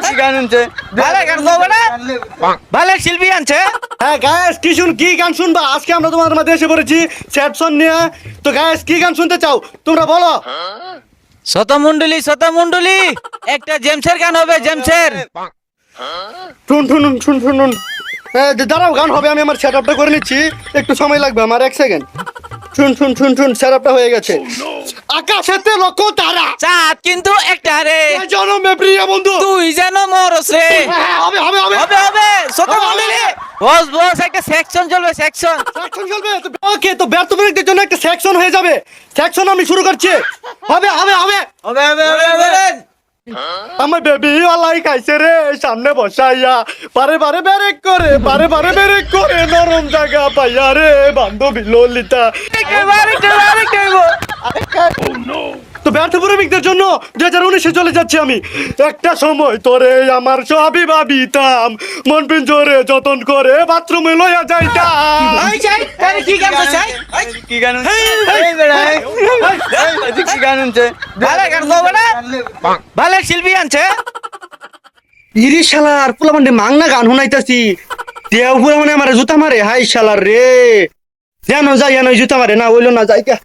কি গান আনছে? ভালো গান গাবে না? ভালো শিল্পী আনছে। হ্যাঁ গাইস কি গান শুনবা? আজকে আমরা তোমাদের মধ্যে এসে পড়েছি স্যাড সং নিয়ে। তো গাইস কি গান শুনতে চাও তোমরা বলো। শতমণ্ডলী একটা জেমসের গান হবে, জেমসের। শুন দাঁড়াও, গান হবে, আমি আমার সেট আপটা করে নিচ্ছি, একটু সময় লাগবে আমার, 1 সেকেন্ড। শুন সেট আপটা হয়ে গেছে। আকাশেতে লক্ষ তারা, চাঁদ কিন্তু একটা রে, জনমে প্রিয় বন্ধু, তুই যেন মরস রে। হ্যাঁ, হবে হবে হবে হবে হবে শতমণ্ডলী। বস একটা সেকশন চলবে, সেকশন। সেকশন চলবে। ওকে, তো ব্যর্থ বিরক্তির জন্য একটা সেকশন হয়ে যাবে। সেকশন আমি শুরু করছি। হবে হবে হবে হবে। আমার বেবি ওলাই খাইছে রে সামনে বসাইয়া, বারে বারে বেরেক করে নরম জায়গা পাইয়া রে বান্ধবী ললিতা। তো ব্যর্থ প্রেমিকদের জন্য 2019-এ চলে যাচ্ছি আমি। একটা সময় তোরে আমার সবই ভাবিতাম, মন পিঞ্জরে যতন করে বাথরুমে লইয়া যাইতাম। কি গান চাই? কি গান আনছে? কি গান আনছে? ভালো গান গাবে না? ভালো শিল্পী আনছে। ইরি শালার পোলা মানে মাংনা গান শুনাইতাছি, দেও পুরা মানে আমার জুতা মারে, হাই শালার রে। জানো যাই জুতা মারে না, ওইলো না যাই কা।